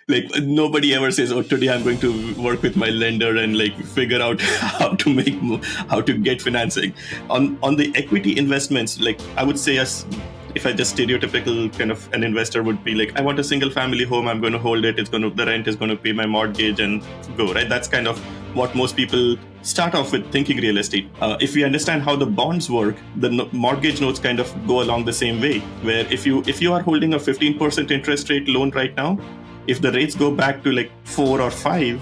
Like nobody ever says, "Oh, today I'm going to work with my lender and like figure out how to get financing." On the equity investments, like I would say, as if I just stereotypical kind of an investor would be like, I want a single family home, I'm going to hold it, the rent is going to pay my mortgage and go, right? That's kind of what most people start off with thinking real estate. If we understand how the bonds work, the mortgage notes kind of go along the same way, where if you are holding a 15% interest rate loan right now, if the rates go back to like 4 or 5,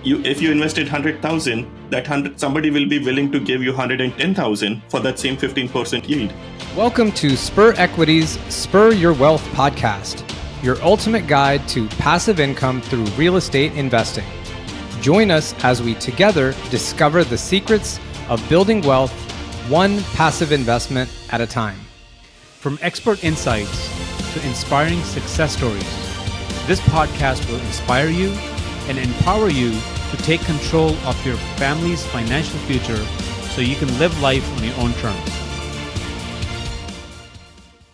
if you invested 100,000, somebody will be willing to give you 110,000 for that same 15% yield. Welcome to Spur Equity's Spur Your Wealth podcast, your ultimate guide to passive income through real estate investing. Join us as we together discover the secrets of building wealth, one passive investment at a time. From expert insights to inspiring success stories, this podcast will inspire you and empower you to take control of your family's financial future so you can live life on your own terms.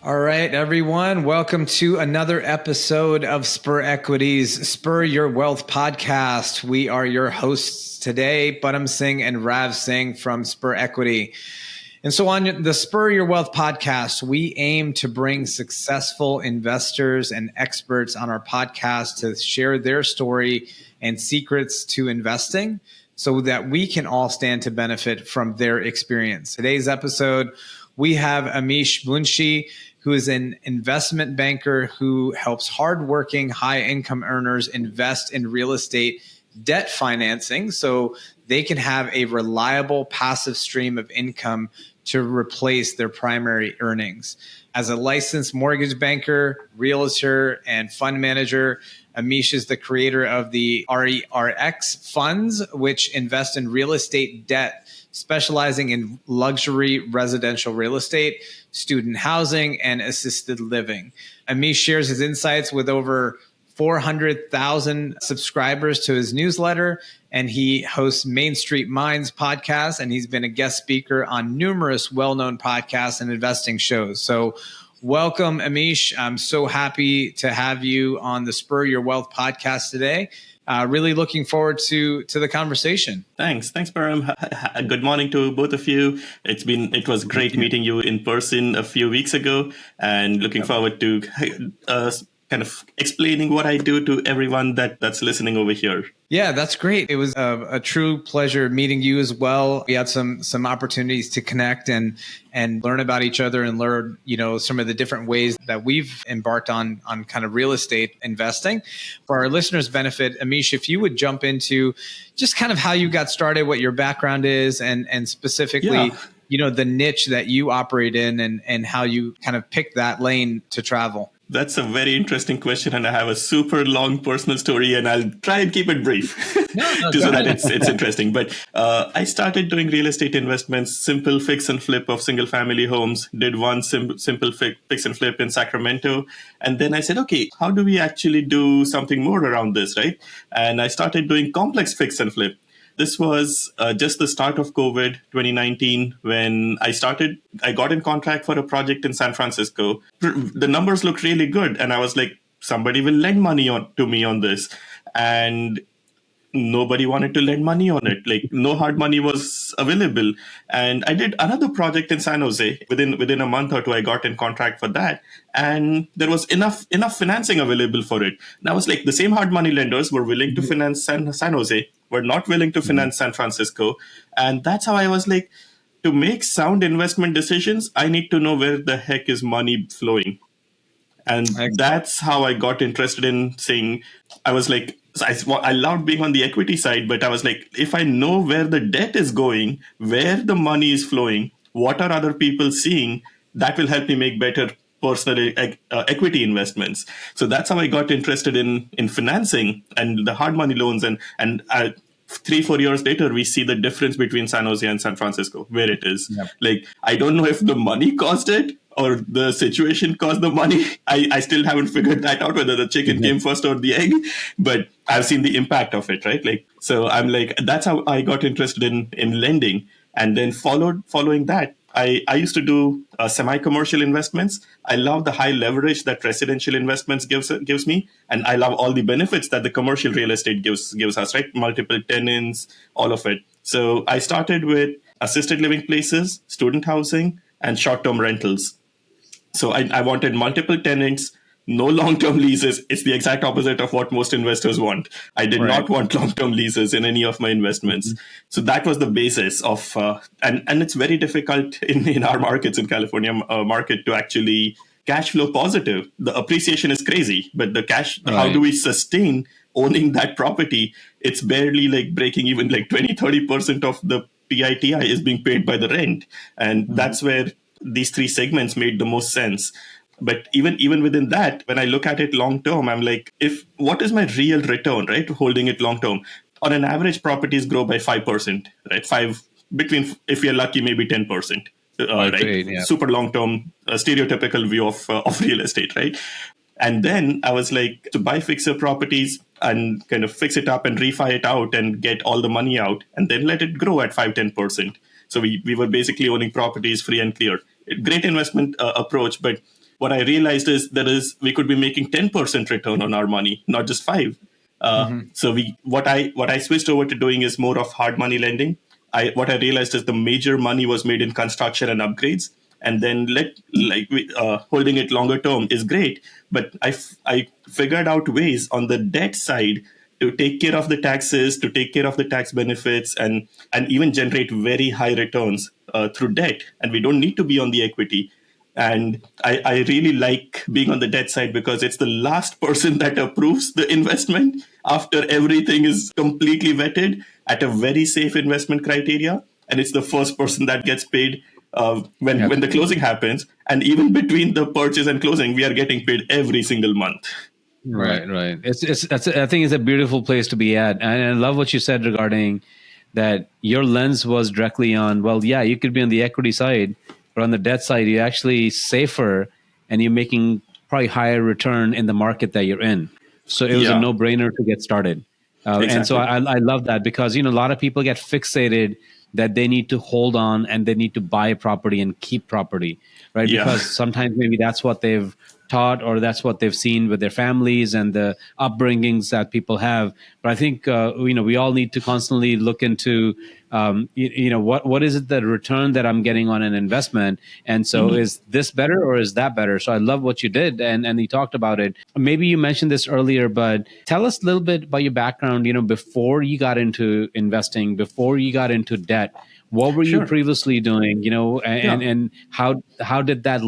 All right, everyone. Welcome to another episode of Spur Equity's Spur Your Wealth podcast. We are your hosts today, Budham Singh and Rav Singh from Spur Equity. And so on the Spur Your Wealth podcast, we aim to bring successful investors and experts on our podcast to share their story and secrets to investing so that we can all stand to benefit from their experience. Today's episode, we have Amish Munshi, who is an investment banker who helps hardworking, high-income earners invest in real estate debt financing so they can have a reliable passive stream of income to replace their primary earnings. As a licensed mortgage banker, realtor, and fund manager, Amish is the creator of the RERX funds, which invest in real estate debt, specializing in luxury residential real estate, student housing, and assisted living. Amish shares his insights with over 400,000 subscribers to his newsletter, and he hosts Main Street Minds podcast, and he's been a guest speaker on numerous well-known podcasts and investing shows. So welcome, Amish. I'm so happy to have you on the Spur Your Wealth podcast today. Really looking forward to the conversation. Thanks, Param. Good morning to both of you. It was great meeting you in person a few weeks ago, and looking forward to kind of explaining what I do to everyone that's listening over here. Yeah, that's great. It was a true pleasure meeting you as well. We had some opportunities to connect and learn about each other and learn, some of the different ways that we've embarked on kind of real estate investing. For our listeners' benefit, Amish, if you would jump into just kind of how you got started, what your background is, and specifically, the niche that you operate in and how you kind of picked that lane to travel. That's a very interesting question, and I have a super long personal story, and I'll try and keep it brief so that it's interesting. But I started doing real estate investments, simple fix and flip of single family homes, did one simple fix and flip in Sacramento. And then I said, okay, how do we actually do something more around this, right? And I started doing complex fix and flip. This was just the start of COVID 2019 when I got in contract for a project in San Francisco. The numbers looked really good. And I was like, somebody will lend money to me on this. And nobody wanted to lend money on it. Like no hard money was available. And I did another project in San Jose. Within a month or two, I got in contract for that. And there was enough financing available for it. And I was like, the same hard money lenders were willing to finance San Jose, were not willing to finance San Francisco. And that's how I was like, to make sound investment decisions, I need to know where the heck is money flowing. And that's how I got interested in saying, I was like, I loved being on the equity side, but I was like, if I know where the debt is going, where the money is flowing, what are other people seeing, that will help me make better personal equity investments. So that's how I got interested in financing and the hard money loans. And 3-4 years later, we see the difference between San Jose and San Francisco, where it is. Yep. Like, I don't know if the money caused it or the situation caused the money. I still haven't figured that out, whether the chicken came first or the egg, but I've seen the impact of it, right? Like, so I'm like, that's how I got interested in lending. And then following that, I used to do semi-commercial investments. I love the high leverage that residential investments gives me, and I love all the benefits that the commercial real estate gives us, right? Multiple tenants, all of it. So I started with assisted living places, student housing, and short-term rentals. So I wanted multiple tenants, no long-term leases. It's the exact opposite of what most investors want. I did not want long-term leases in any of my investments. So that was the basis of, and it's very difficult in our markets, in California market, to actually cash flow positive. The appreciation is crazy, but the cash, how do we sustain owning that property? It's barely like breaking even, like 20-30% of the PITI is being paid by the rent. And that's where these three segments made the most sense. But even within that, when I look at it long term, I'm like, what is my real return, right? Holding it long term. On an average, properties grow by 5%, right? Between, if you're lucky, maybe 10%. Right? Yeah. Super long term, stereotypical view of real estate, right? And then I was like, to buy fixer properties and kind of fix it up and refi it out and get all the money out and then let it grow at 5-10%. So we were basically owning properties free and clear. Great investment approach, but what I realized is we could be making 10% return on our money, not just 5. So what I switched over to doing is more of hard money lending. What I realized is the major money was made in construction and upgrades, and then holding it longer term is great. But I figured out ways on the debt side to take care of the taxes, to take care of the tax benefits, and even generate very high returns through debt. And we don't need to be on the equity. And I really like being on the debt side because it's the last person that approves the investment after everything is completely vetted at a very safe investment criteria. And it's the first person that gets paid when the closing happens. And even between the purchase and closing, we are getting paid every single month. Right. I think it's a beautiful place to be at. And I love what you said regarding that your lens was directly on, well, yeah, you could be on the equity side, but on the debt side, you're actually safer and you're making probably higher return in the market that you're in. So it was a no-brainer to get started. Exactly. And so I love that because, a lot of people get fixated that they need to hold on and they need to buy property and keep property, right? Yeah. Because sometimes maybe that's what they've taught or that's what they've seen with their families and the upbringings that people have. But I think, we all need to constantly look into, what is it the return that I'm getting on an investment? And so is this better or is that better? So I love what you did and you talked about it. Maybe you mentioned this earlier, but tell us a little bit about your background, before you got into investing, before you got into debt. What were you previously doing, and how did that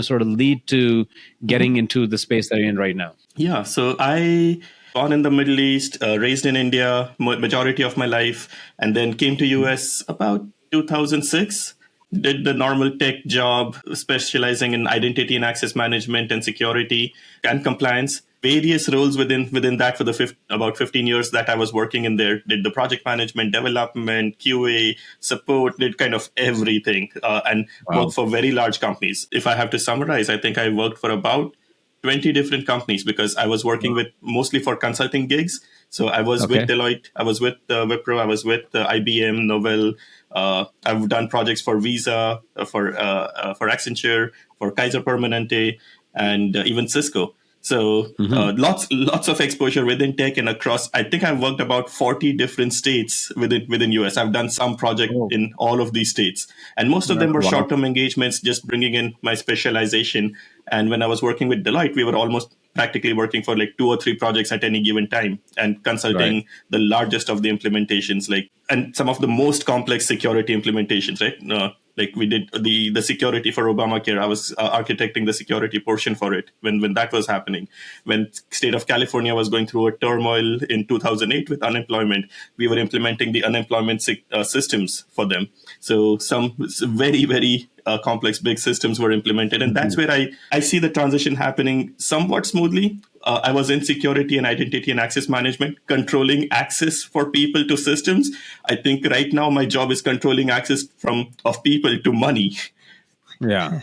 sort of lead to getting into the space that you're in right now? Yeah, so I born in the Middle East, raised in India, majority of my life, and then came to US about 2006. Did the normal tech job, specializing in identity and access management and security and compliance. Various roles within that for about 15 years that I was working in there. Did the project management, development, QA, support, did kind of everything, and worked for very large companies. If I have to summarize, I think I worked for about 20 different companies because I was working with mostly for consulting gigs. So I was with Deloitte, I was with Wipro, I was with IBM, Novell. I've done projects for Visa, for Accenture, for Kaiser Permanente, and even Cisco. So lots of exposure within tech and across. I think I've worked about 40 different states within US. I've done some project in all of these states, and most of them were short-term engagements, just bringing in my specialization. And when I was working with Deloitte, we were almost practically working for like 2 or 3 projects at any given time and consulting the largest of the implementations, and some of the most complex security implementations, right? Like we did the security for Obamacare. I was architecting the security portion for it when that was happening. When state of California was going through a turmoil in 2008 with unemployment, we were implementing the unemployment systems for them. So some very, very complex big systems were implemented. And that's where I see the transition happening somewhat smoothly. I was in security and identity and access management, controlling access for people to systems. I think right now my job is controlling access of people to money. Yeah.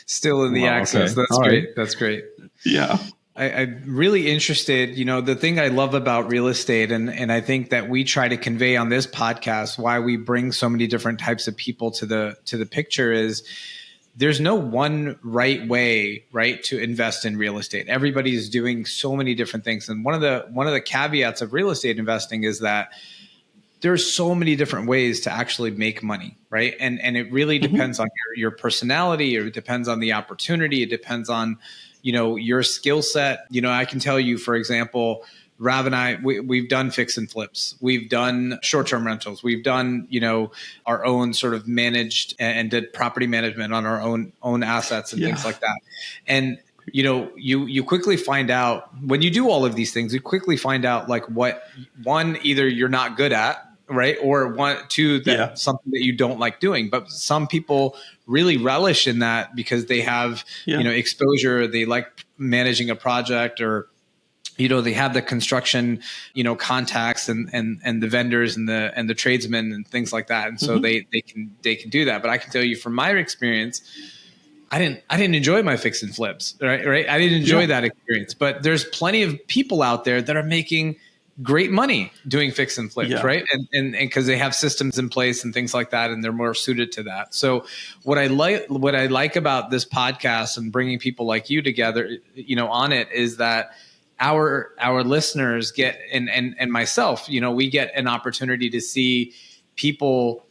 Still in the access. Okay. That's great. That's great. Yeah. I'm really interested. The thing I love about real estate, and I think that we try to convey on this podcast, why we bring so many different types of people to the picture, is there's no one right way, right, to invest in real estate. Everybody's doing so many different things, and one of the caveats of real estate investing is that there's so many different ways to actually make money, right? And it really depends on your personality, or it depends on the opportunity. It depends on, your skill set. I can tell you, for example, Rav and I, we've done fix and flips. We've done short-term rentals. We've done, our own sort of managed and did property management on our own assets and things like that. And you quickly find out when you do all of these things, you quickly find out like what one, either you're not good at, right? Or two, that something that you don't like doing. But some people really relish in that because they have, exposure. They like managing a project, or, they have the construction, contacts and the vendors and the tradesmen and things like that. And so they can do that. But I can tell you from my experience, I didn't enjoy my fix and flips, right? I didn't enjoy that experience, but there's plenty of people out there that are making great money doing fix and flips, right? And because they have systems in place and things like that, and they're more suited to that. So what I like about this podcast and bringing people like you together, on it, is that our listeners get, and myself, we get an opportunity to see people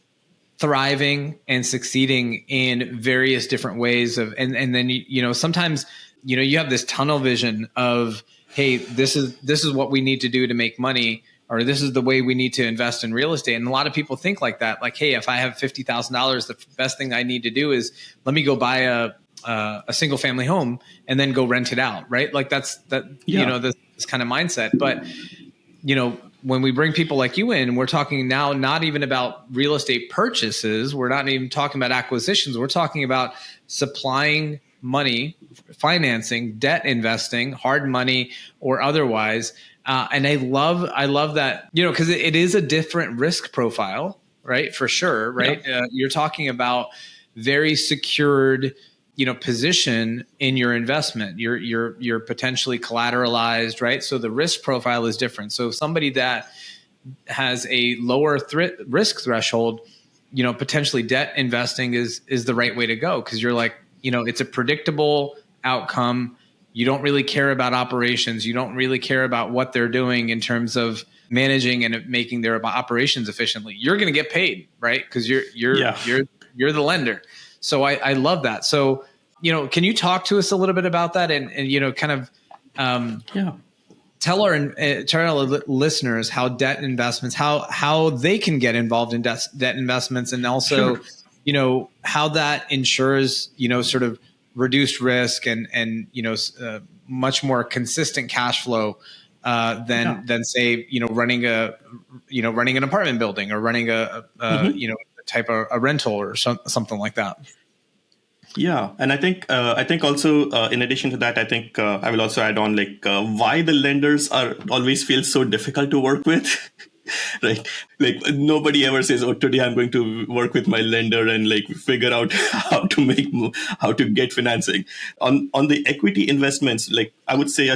thriving and succeeding in various different ways of, and then, sometimes, you have this tunnel vision of, hey, this is what we need to do to make money, or this is the way we need to invest in real estate. And a lot of people think like that, like, hey, if I have $50,000, the best thing I need to do is let me go buy a single family home and then go rent it out. Right. Like this kind of mindset. But, when we bring people like you in, we're talking now not even about real estate purchases. We're not even talking about acquisitions. We're talking about supplying money, financing, debt investing, hard money or otherwise. And I love that, because it is a different risk profile, right? For sure, right? Yeah. You're talking about very secured, position in your investment. You're potentially collateralized, right? So the risk profile is different. So somebody that has a lower risk threshold, potentially debt investing is the right way to go, because you're like, it's a predictable outcome. You don't really care about operations. You don't really care about what they're doing in terms of managing and making their operations efficiently. You're going to get paid, right? Because you're the lender. So I love that. So, can you talk to us a little bit about that and kind of tell our listeners how debt investments, how they can get involved in debt investments, and also, how that ensures, sort of reduced risk and much more consistent cash flow than say, running an apartment building or running a type of a rental or something like that. Yeah. And I think also, in addition to that, I think I will also add on why the lenders always feel so difficult to work with. Right. Like nobody ever says, oh, today I'm going to work with my lender and figure out how to get financing on the equity investments. I would say,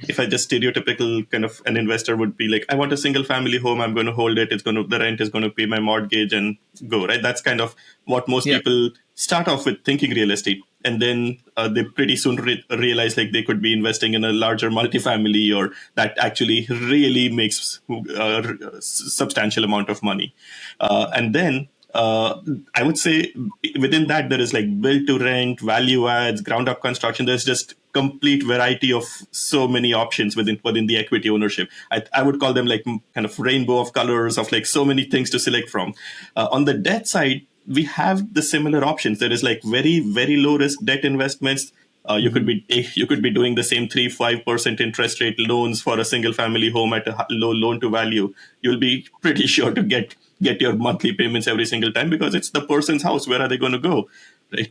if I just stereotypical kind of an investor would be I want a single family home. I'm going to hold it. The rent is going to pay my mortgage and go, right. That's kind of what most people start off with thinking real estate. And then they pretty soon realize they could be investing in a larger multifamily, or that actually really makes a substantial amount of money. And then I would say within that, there is build to rent, value adds, ground up construction. There's just complete variety of so many options within the equity ownership. I would call them kind of rainbow of colors of so many things to select from. On the debt side, we have the similar options. There is very, very low risk debt investments. You could be doing the same 3-5% interest rate loans for a single family home at a low loan to value. You'll be pretty sure to get your monthly payments every single time, because it's the person's house. Where are they going to go?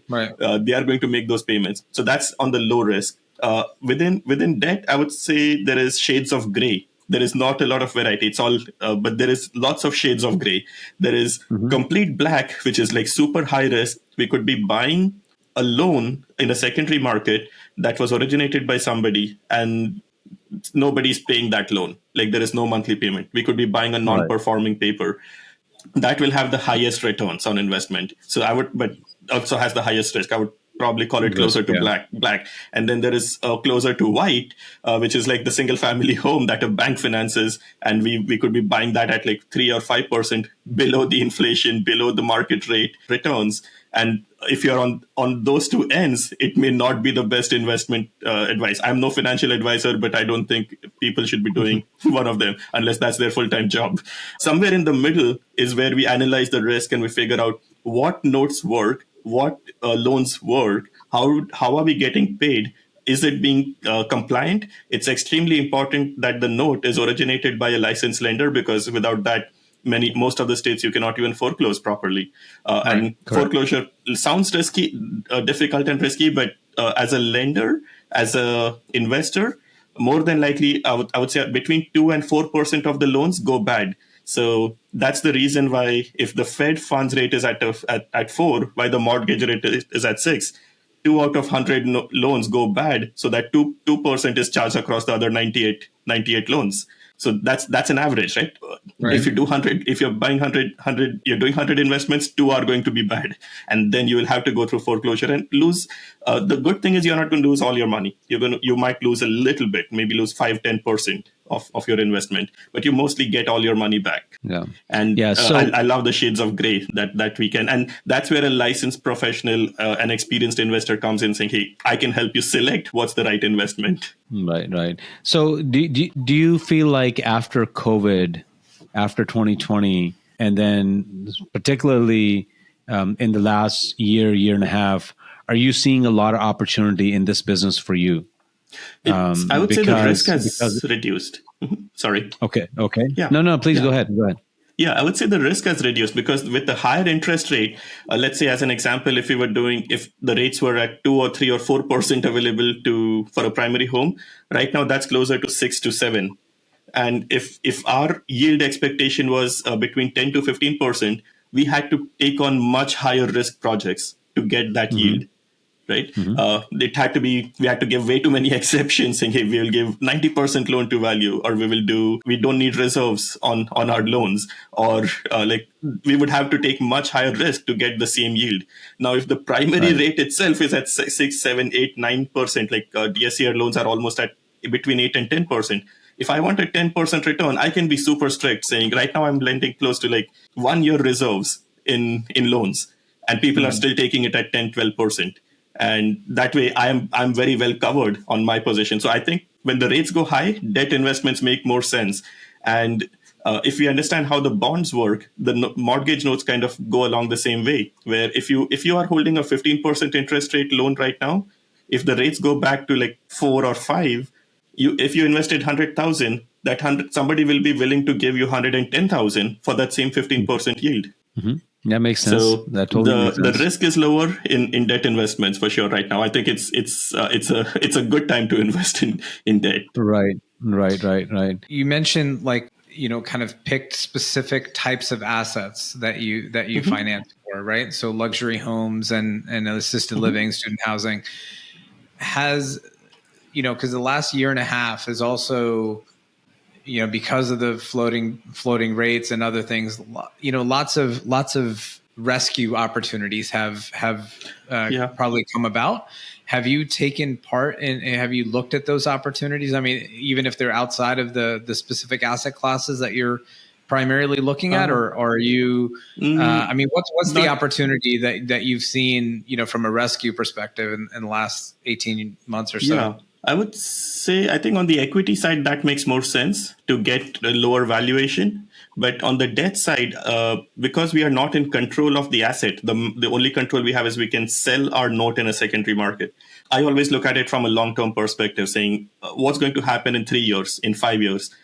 Right. They are going to make those payments. So that's on the low risk. Within debt, I would say there is shades of gray. There is not a lot of variety. It's all, but there is lots of shades of gray. There is complete black, which is super high risk. We could be buying a loan in a secondary market that was originated by somebody and nobody's paying that loan. Like there is no monthly payment. We could be buying a non-performing paper that will have the highest returns on investment. So but also has the highest risk. I would probably call it closer to black. And then there is closer to white, which is like the single family home that a bank finances. And we could be buying that at like 3 or 5% below the inflation, below the market rate returns. And if you're on those two ends, it may not be the best investment advice. I'm no financial advisor, but I don't think people should be doing one of them unless that's their full-time job. Somewhere in the middle is where we analyze the risk and we figure out what notes work, what loans work, how are we getting paid? Is it being compliant? It's extremely important that the note is originated by a licensed lender, because without that, most of the states you cannot even foreclose properly. And foreclosure sounds risky, difficult and risky, but as a lender, as a investor, more than likely, I would say between 2 and 4% of the loans go bad. So that's the reason why if the Fed funds rate is at 4, why the mortgage rate is at 6. 2 out of 100 loans go bad, so that 2% is charged across the other 98 loans. So that's an average, right? If you do 100, if you're buying 100, you're doing 100 investments, 2 are going to be bad. And then you will have to go through foreclosure and lose. The good thing is you're not going to lose all your money. You might lose a little bit, maybe lose 5-10% of your investment, but you mostly get all your money back. Yeah. And so I love the shades of gray that we can. And that's where a licensed professional, an experienced investor comes in saying, hey, I can help you select what's the right investment. Right. So do you feel like after COVID, after 2020, and then particularly in the last year and a half, are you seeing a lot of opportunity in this business for you? I would say the risk has reduced. Sorry. Okay. Yeah. No, please go ahead. Yeah, I would say the risk has reduced because with the higher interest rate, let's say as an example, if the rates were at 2 or 3 or 4% available for a primary home, right now that's closer to 6 to 7. And if our yield expectation was between 10 to 15%, we had to take on much higher risk projects to get that yield. Right? It had to be, we had to give way too many exceptions saying, hey, we will give 90% loan to value, or we don't need reserves on our loans, or we would have to take much higher risk to get the same yield. Now, if the primary rate itself is at 6, 7, 8, 9%, like DSCR loans are almost at between 8 and 10%. If I want a 10% return, I can be super strict saying right now I'm lending close to like 1 year reserves in loans, and people are still taking it at 10, 12%. And that way I'm very well covered on my position. So I think when the rates go high, debt investments make more sense. And if we understand how the bonds work, the mortgage notes kind of go along the same way, where if you are holding a 15% interest rate loan right now, if the rates go back to like 4 or 5, if you invested 100,000, somebody will be willing to give you 110,000 for that same 15% yield. That makes sense. So that totally makes sense. The risk is lower in debt investments for sure right now. I think it's a good time to invest in debt. Right. You mentioned kind of picked specific types of assets that you finance for, right? So luxury homes and assisted living, student housing has, because the last year and a half is also, because of the floating rates and other things, lots of rescue opportunities have probably come about. Have you taken part in? Have you looked at those opportunities? I mean, even if they're outside of the specific asset classes that you're primarily looking at, or are you? I mean, what's the opportunity that you've seen, from a rescue perspective in the last 18 months or so? Yeah. I would say, I think on the equity side, that makes more sense to get a lower valuation. But on the debt side, because we are not in control of the asset, the only control we have is we can sell our note in a secondary market. I always look at it from a long-term perspective, saying what's going to happen in 3 years, in 5 years?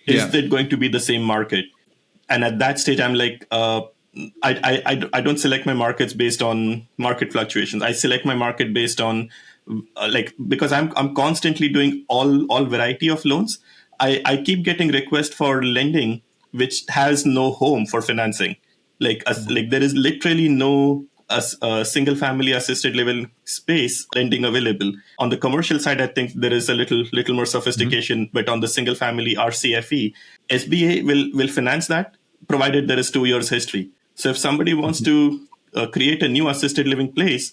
Is it going to be the same market? And at that stage, I'm like, I don't select my markets based on market fluctuations. I select my market based on because I'm constantly doing all variety of loans. I keep getting requests for lending which has no home for financing. Like there is literally no a single family assisted living space lending available. On the commercial side, I think there is a little more sophistication, but on the single family RCFE, SBA will finance that provided there is 2 years history. So if somebody wants to create a new assisted living place,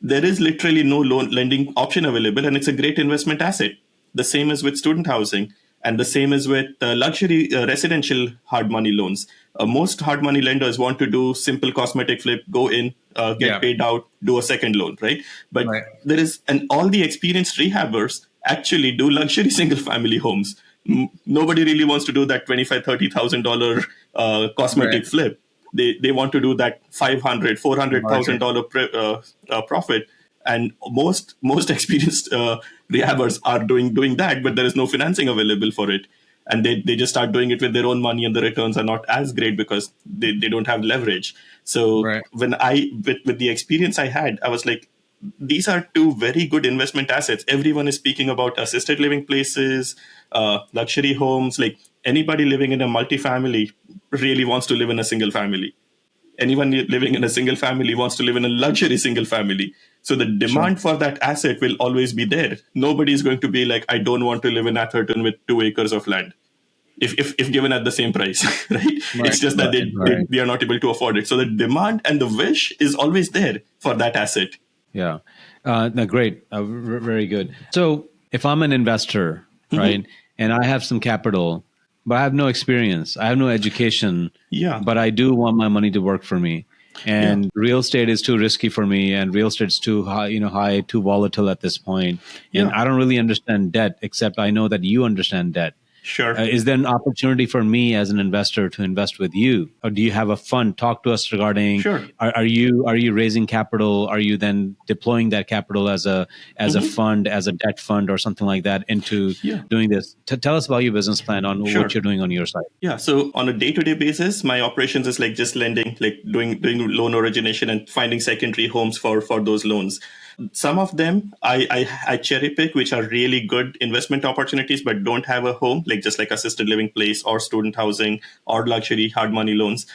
there is literally no loan lending option available, and it's a great investment asset. The same is with student housing, and the same is with luxury residential hard money loans. Most hard money lenders want to do simple cosmetic flip, go in, get paid out, do a second loan, right? But there is, and all the experienced rehabbers actually do luxury single family homes. Nobody really wants to do that $25,000-$30,000 cosmetic flip. They want to do that $500,000-$400,000 profit, and most experienced rehabbers are doing that, but there is no financing available for it, and they just start doing it with their own money, and the returns are not as great because they don't have leverage. So when with the experience I had, I was like, these are two very good investment assets. Everyone is speaking about assisted living places, luxury homes. Like anybody living in a multifamily really wants to live in a single family. Anyone living in a single family wants to live in a luxury single family. So the demand for that asset will always be there. Nobody is going to be like, I don't want to live in Atherton with 2 acres of land. If given at the same price, right? It's just that they are not able to afford it. So the demand and the wish is always there for that asset. Yeah. No, great. Very good. So if I'm an investor, right, and I have some capital, but I have no experience, I have no education, but I do want my money to work for me. And real estate is too risky for me, and real estate's too high, too volatile at this point. And I don't really understand debt, except I know that you understand debt. Sure. Is there an opportunity for me as an investor to invest with you, or do you have a fund? Talk to us regarding. Sure. Are you raising capital? Are you then deploying that capital as a fund, as a debt fund, or something like that into doing this? Tell us about your business plan on what you're doing on your side. Yeah. So on a day-to-day basis, my operations is like just lending, like doing loan origination and finding secondary homes for those loans. Some of them I cherry pick, which are really good investment opportunities, but don't have a home, like just like assisted living place or student housing or luxury hard money loans.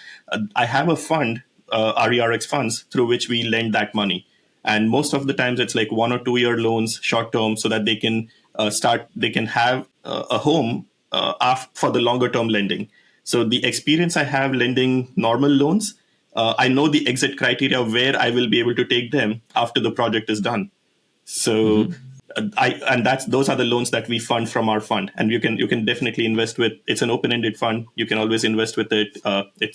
I have a fund, RERX funds, through which we lend that money. And most of the times it's like 1 or 2 year loans, short term, so that they can have a home for the longer term lending. So the experience I have lending normal loans, I know the exit criteria where I will be able to take them after the project is done. So those are the loans that we fund from our fund, and you can definitely invest with. It's an open-ended fund. You can always invest with it.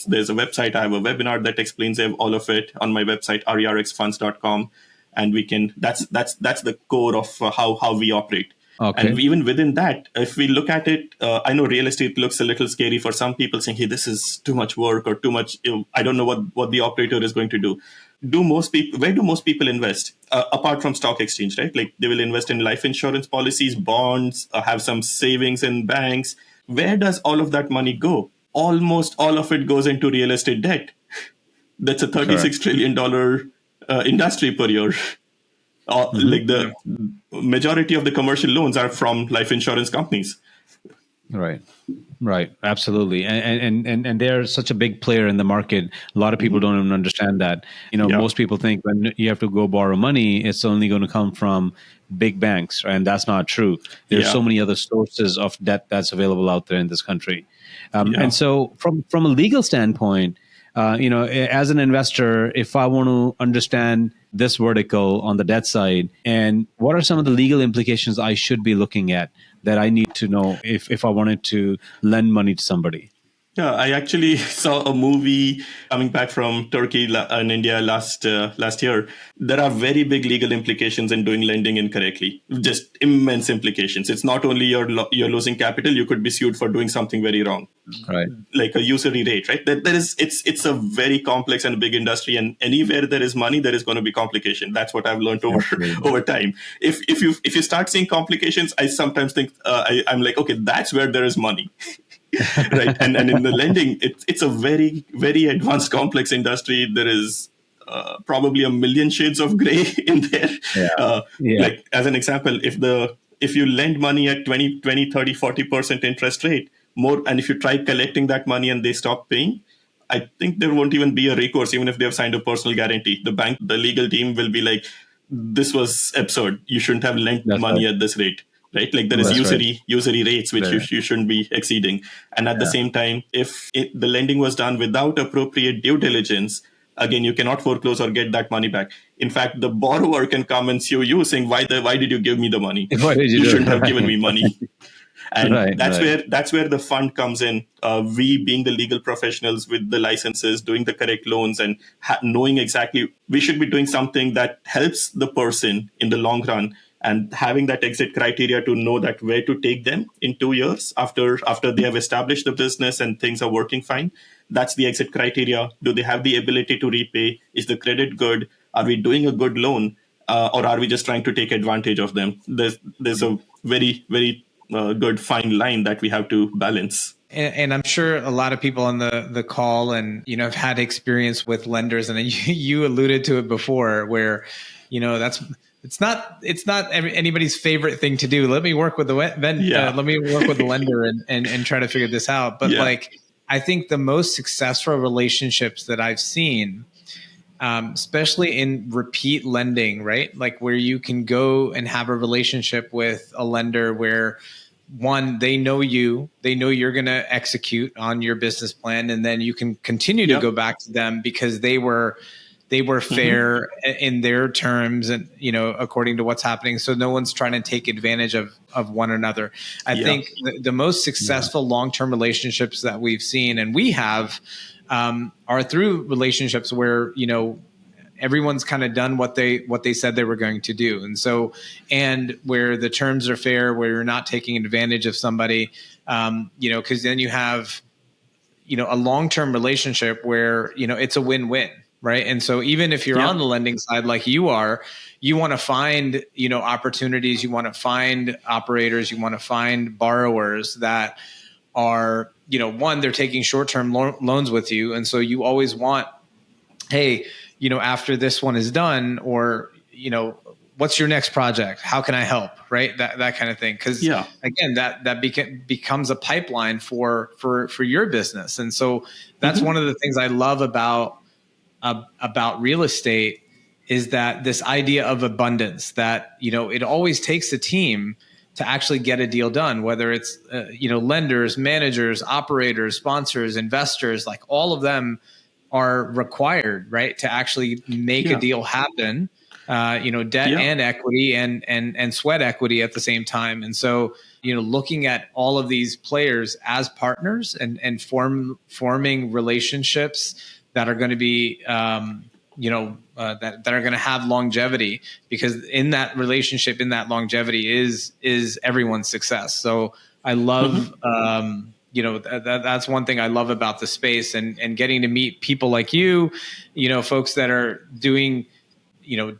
There's a website. I have a webinar that explains all of it on my website, rerxfunds.com, and we can. That's the core of how we operate. Okay. And even within that, if we look at it, I know real estate looks a little scary for some people, saying, hey, this is too much work or too much. I don't know what the operator is going to do. Where do most people invest? Apart from stock exchange, right? Like they will invest in life insurance policies, bonds, have some savings in banks. Where does all of that money go? Almost all of it goes into real estate debt. That's a $36 trillion industry per year. Like the majority of the commercial loans are from life insurance companies. Right. Absolutely. And they're such a big player in the market. A lot of people don't even understand that. Most people think when you have to go borrow money, it's only going to come from big banks, right? And that's not true. There's so many other sources of debt that's available out there in this country. And so from a legal standpoint, as an investor, if I want to understand this vertical on the debt side, and what are some of the legal implications I should be looking at that I need to know if I wanted to lend money to somebody? Yeah, I actually saw a movie coming back from Turkey and India last year. There are very big legal implications in doing lending incorrectly. Just immense implications. It's not only you're losing capital, you could be sued for doing something very wrong. Right. Like a usury rate, right? It's a very complex and big industry, and anywhere there is money, there is going to be complication. That's what I've learned over time. If you start seeing complications, I sometimes think I'm like, okay, that's where there is money. Right. And in the lending, it's a very, very advanced, complex industry. There is probably a million shades of gray in there. Like as an example, if you lend money at 20, 30, 40% interest rate, and if you try collecting that money and they stop paying, I think there won't even be a recourse, even if they have signed a personal guarantee. The legal team will be like, this was absurd. You shouldn't have lent That's money right. at this rate. Right? Like there is That's right. usury rates, which Right. you shouldn't be exceeding. And at the same time, if the lending was done without appropriate due diligence, again, you cannot foreclose or get that money back. In fact, the borrower can come and sue you saying, why did you give me the money? Why did you do shouldn't it? have given me money. And Right. that's where the fund comes in. We being the legal professionals with the licenses, doing the correct loans, and knowing exactly we should be doing something that helps the person in the long run, and having that exit criteria to know that where to take them in 2 years after they have established the business and things are working fine. That's the exit criteria. Do they have the ability to repay? Is the credit good? Are we doing a good loan? Or are we just trying to take advantage of them? There's a very, very good fine line that we have to balance. And I'm sure a lot of people on the call and, have had experience with lenders, and you alluded to it before where, it's not anybody's favorite thing to do. Let me work with the let me work with the lender and try to figure this out. But I think the most successful relationships that I've seen, especially in repeat lending, right? Like where you can go and have a relationship with a lender where one, they know you're going to execute on your business plan, and then you can continue to go back to them because they were fair in their terms and, according to what's happening. So no one's trying to take advantage of one another. I think the most successful long-term relationships that we've seen and we have are through relationships where, everyone's kind of done what they said they were going to do. And where the terms are fair, where you're not taking advantage of somebody, because then you have, a long-term relationship where, it's a win-win. Right. And so even if you're on the lending side, like you are, you want to find, opportunities, you want to find operators, you want to find borrowers that are, one, they're taking short-term loans with you. And so you always want, hey, after this one is done, or, what's your next project? How can I help? Right. That kind of thing. Cause again, that becomes a pipeline for your business. And so that's one of the things I love about real estate is that this idea of abundance, that, it always takes a team to actually get a deal done, whether it's, lenders, managers, operators, sponsors, investors, like all of them are required, right, to actually make a deal happen, debt and equity and sweat equity at the same time. And so, looking at all of these players as partners and forming relationships that are going to be, that are going to have longevity, because in that relationship, in that longevity is everyone's success. So I love, that's one thing I love about the space, and getting to meet people like you, folks that are doing,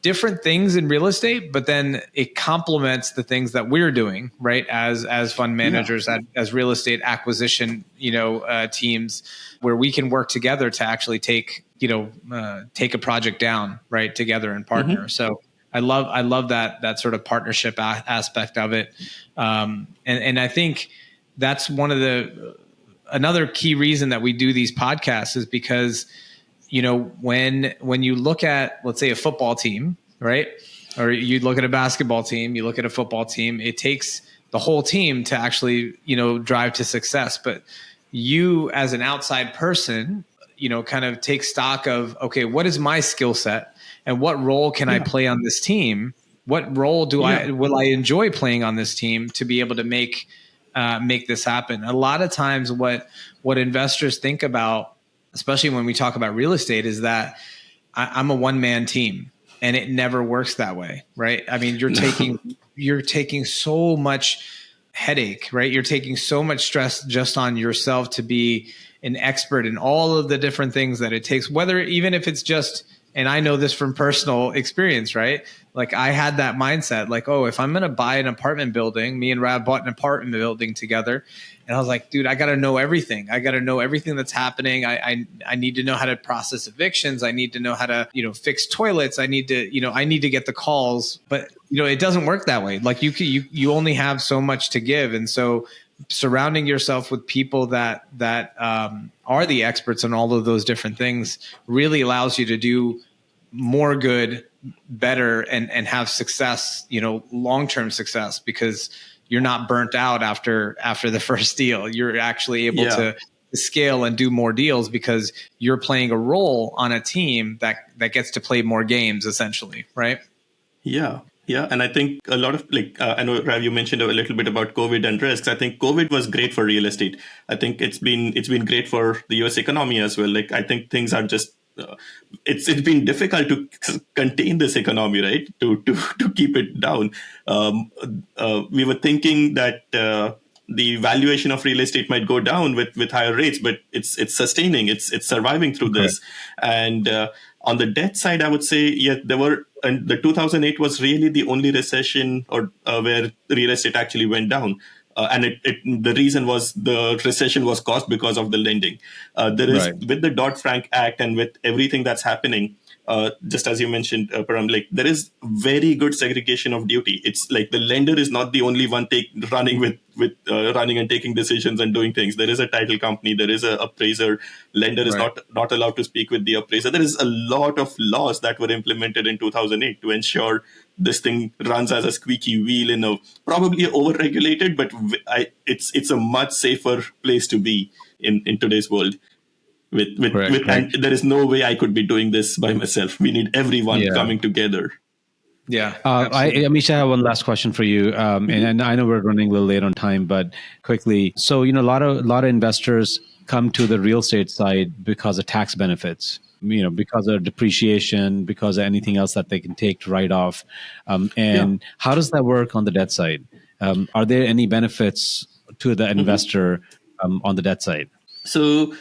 different things in real estate, but then it complements the things that we're doing, right? As fund managers, as real estate acquisition, teams, where we can work together to actually take a project down, right, together and partner. So I love that sort of partnership aspect of it. And I think that's another key reason that we do these podcasts is because, when you look at, let's say, a football team, right? Or you look at a basketball team, you look at a football team, it takes the whole team to actually, drive to success. But you as an outside person, kind of take stock of, okay, what is my skill set and what role can I play on this team? What role will I enjoy playing on this team to be able to make this happen? A lot of times what investors think about, especially when we talk about real estate, is that I'm a one-man team, and it never works that way, right? I mean, you're taking so much headache, right? You're taking so much stress just on yourself to be an expert in all of the different things that it takes, even if it's just, and I know this from personal experience, right? Like I had that mindset, like, oh, if I'm going to buy an apartment building, me and Rav bought an apartment building together. And I was like, dude, I got to know everything. I got to know everything that's happening. I need to know how to process evictions. I need to know how to, fix toilets. I need to get the calls, but it doesn't work that way. Like you only have so much to give. And so surrounding yourself with people that are the experts in all of those different things really allows you to do more good, better, and have success, long-term success, because you're not burnt out after the first deal. You're actually able to scale and do more deals because you're playing a role on a team that gets to play more games, essentially, right? Yeah. Yeah. And I think a lot of I know, Rav, you mentioned a little bit about COVID and risks. I think COVID was great for real estate. I think it's been great for the US economy as well. I think things are just, it's been difficult to contain this economy, right? To keep it down. We were thinking that the valuation of real estate might go down with higher rates, but it's sustaining, it's surviving through this. And on the debt side, I would say, and the 2008 was really the only recession or where real estate actually went down. And the reason was the recession was caused because of the lending. There is, with the Dodd-Frank Act and with everything that's happening, just as you mentioned, Param, there is very good segregation of duty. It's like the lender is not the only one running and taking decisions and doing things. There is a title company, there is an appraiser. Lender is not allowed to speak with the appraiser. There is a lot of laws that were implemented in 2008 to ensure this thing runs as a squeaky wheel in a probably overregulated, but it's a much safer place to be in today's world. And there is no way I could be doing this by myself. We need everyone coming together. Yeah. Amish, I have one last question for you. And I know we're running a little late on time, but quickly. So, a lot of investors come to the real estate side because of tax benefits, because of depreciation, because of anything else that they can take to write off. How does that work on the debt side? Are there any benefits to the investor on the debt side? So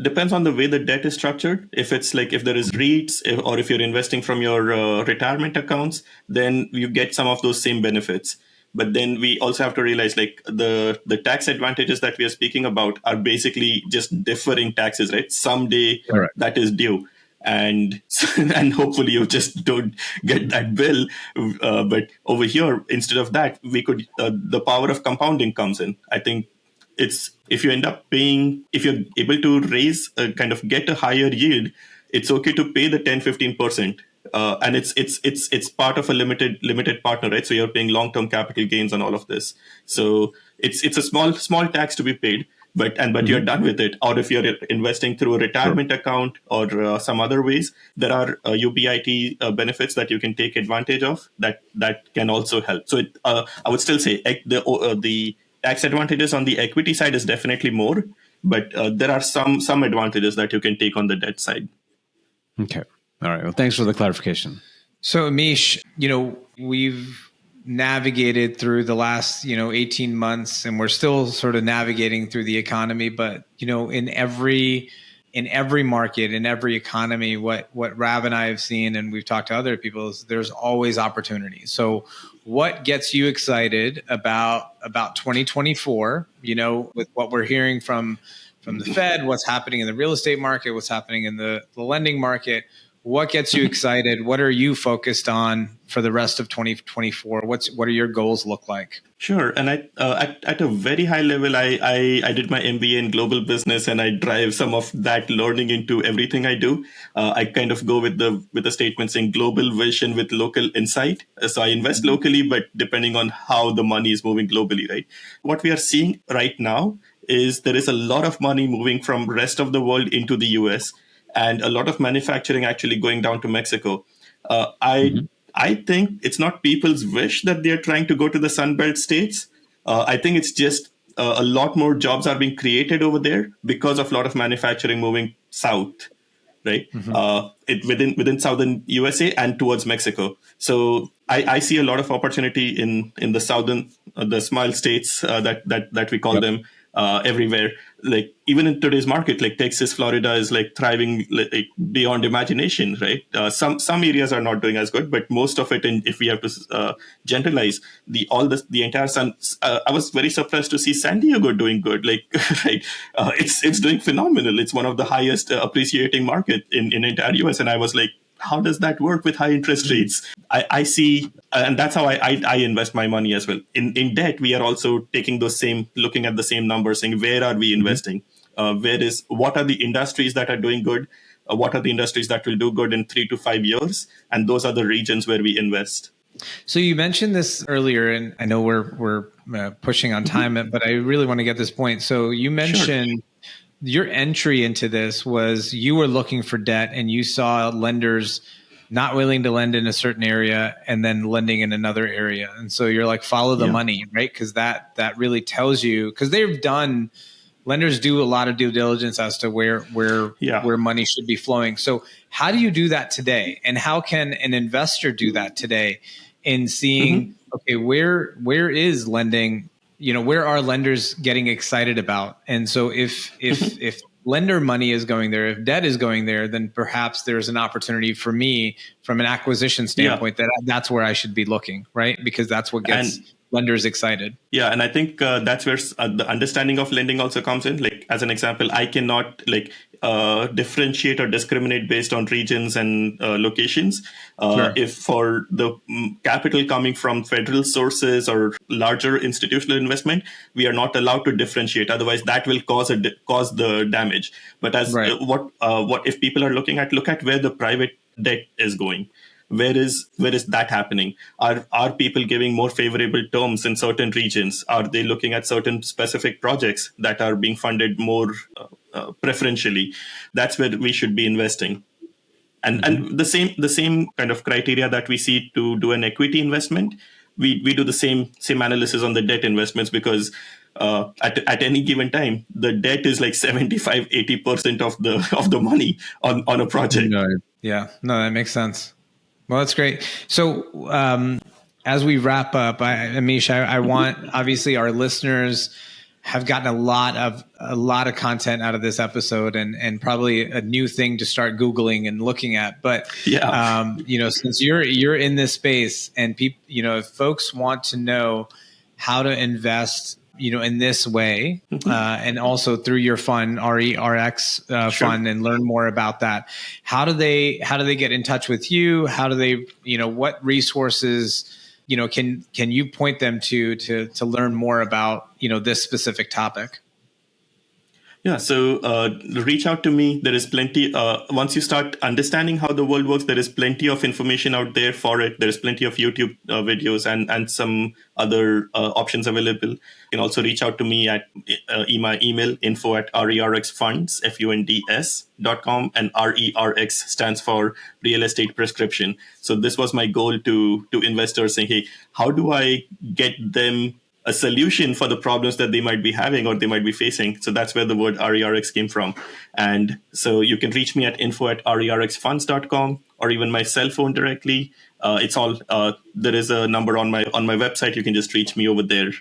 depends on the way the debt is structured. If it's if there is REITs, or if you're investing from your retirement accounts, then you get some of those same benefits. But then we also have to realize the tax advantages that we are speaking about are basically just deferring taxes, right? Someday that is due. And hopefully you just don't get that bill. But over here, instead of that, we could the power of compounding comes in. I think if you end up paying, if you're able to get a higher yield, it's okay to pay the 10-15%. And it's part of a limited partner, right? So you're paying long-term capital gains on all of this. So it's a small tax to be paid, but you're done with it. Or if you're investing through a retirement account or some other ways, there are UBIT benefits that you can take advantage of that can also help. So I would still say the tax advantages on the equity side is definitely more, but there are some advantages that you can take on the debt side. Okay. All right. Well, thanks for the clarification. So, Amish, we've navigated through the last, 18 months, and we're still sort of navigating through the economy. But, in every market, in every economy, what Rav and I have seen, and we've talked to other people, is there's always opportunity. So what gets you excited about 2024, with what we're hearing from the Fed, what's happening in the real estate market, what's happening in the lending market? What gets you excited? What are you focused on for the rest of 2024? What are your goals look like? Sure. And at a very high level, I did my MBA in global business, and I drive some of that learning into everything I do. I kind of go with the statement saying global vision with local insight. So I invest locally, but depending on how the money is moving globally, right? What we are seeing right now is there is a lot of money moving from rest of the world into the US, and a lot of manufacturing actually going down to Mexico. I think it's not people's wish that they're trying to go to the Sunbelt states. I think it's just a lot more jobs are being created over there because of a lot of manufacturing moving south, right? Within southern USA and towards Mexico. So I see a lot of opportunity in the southern, the small states that we call them. Everywhere, even in today's market, Texas, Florida is thriving beyond imagination, right? Some areas are not doing as good, but most of it, and if we have to generalize, the entire I was very surprised to see San Diego doing good, right? It's doing phenomenal. It's one of the highest appreciating market in entire US, and I was like, how does that work with high interest rates? I see, and that's how I invest my money as well. In debt, we are also looking at the same numbers, saying where are we investing? What are the industries that are doing good? What are the industries that will do good in 3 to 5 years? And those are the regions where we invest. So you mentioned this earlier, and I know we're pushing on time, but I really want to get this point. So you mentioned your entry into this was you were looking for debt, and you saw lenders not willing to lend in a certain area and then lending in another area, and so you're like, follow the money, right? Because that really tells you, because lenders do a lot of due diligence as to where money should be flowing. So how do you do that today? And how can an investor do that today in seeing, okay, where is lending, where are lenders getting excited about? And so if lender money is going there, if debt is going there, then perhaps there's an opportunity for me from an acquisition standpoint that's where I should be looking, right? Because that's what gets lenders excited. Yeah, and I think that's where the understanding of lending also comes in. Like, as an example, I cannot differentiate or discriminate based on regions and locations. If for the capital coming from federal sources or larger institutional investment, we are not allowed to differentiate. Otherwise, that will cause the damage. But what if people are look at where the private debt is going? Where is that happening? Are people giving more favorable terms in certain regions? Are they looking at certain specific projects that are being funded more preferentially? That's where we should be investing. And the same kind of criteria that we see to do an equity investment, we do the same analysis on the debt investments, because at any given time, the debt is like 75-80% of the money on a project. Yeah, no, that makes sense. Well, that's great. So as we wrap up, Amish, I want, obviously our listeners have gotten a lot of content out of this episode, and probably a new thing to start Googling and looking at. But since you're in this space, and people, if folks want to know how to invest, in this way, and also through your fund, RERX fund, and learn more about that, how do they get in touch with you? How do they, what resources, can you point them to learn more about, this specific topic? Yeah, so reach out to me. There is plenty. Once you start understanding how the world works, there is plenty of information out there for it. There is plenty of YouTube videos and some other options available. You can also reach out to me at my email, info@rerxfunds.com, and RERX stands for Real Estate Prescription. So this was my goal to investors, saying, hey, how do I get them a solution for the problems that they might be having or they might be facing? So that's where the word RERX came from. And so you can reach me at info@rerxfunds.com, or even my cell phone directly. It's all, there is a number on my website. You can just reach me over there.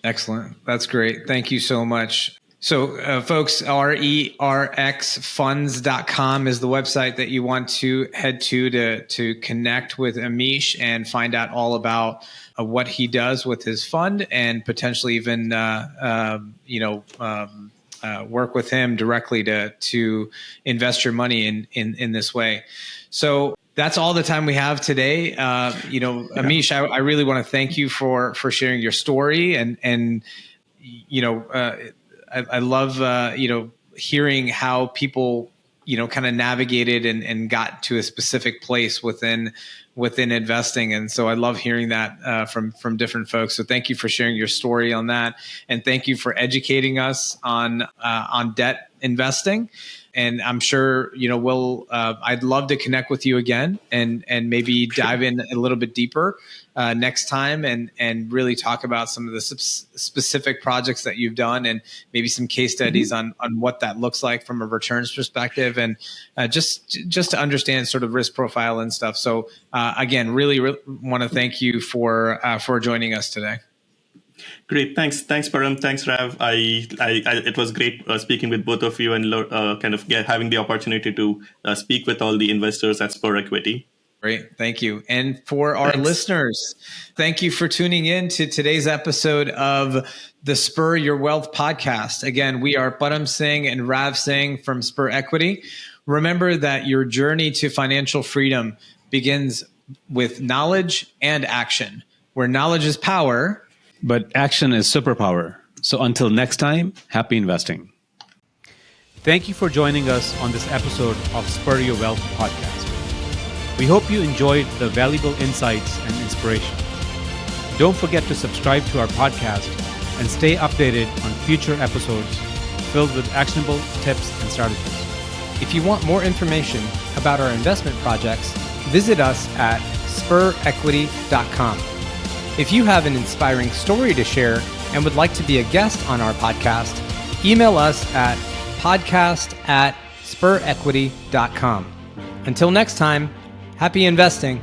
Excellent. That's great. Thank you so much. So folks, rerxfunds.com is the website that you want to head to connect with Amish and find out all about what he does with his fund, and potentially even work with him directly to invest your money in this way. So that's all the time we have today. Amish, I really want to thank you for sharing your story, and I love hearing how people kind of navigated and got to a specific place within investing. And so I love hearing that from different folks. So thank you for sharing your story on that, and thank you for educating us on debt investing. And I'm sure I'd love to connect with you again and maybe dive in a little bit deeper next time, and really talk about some of the specific projects that you've done, and maybe some case studies on what that looks like from a returns perspective, and just to understand sort of risk profile and stuff. So again, really want to thank you for joining us today. Great. Thanks, Param. Thanks, Rav. It was great speaking with both of you, and having the opportunity to speak with all the investors at Spur Equity. Great. Thank you. And for our listeners, thank you for tuning in to today's episode of the Spur Your Wealth podcast. Again, we are Param Singh and Rav Singh from Spur Equity. Remember that your journey to financial freedom begins with knowledge and action, where knowledge is power, but action is superpower. So until next time, happy investing. Thank you for joining us on this episode of Spur Your Wealth podcast. We hope you enjoyed the valuable insights and inspiration. Don't forget to subscribe to our podcast and stay updated on future episodes filled with actionable tips and strategies. If you want more information about our investment projects, visit us at SpurEquity.com. If you have an inspiring story to share and would like to be a guest on our podcast, email us at podcast@SpurEquity.com. Until next time, happy investing.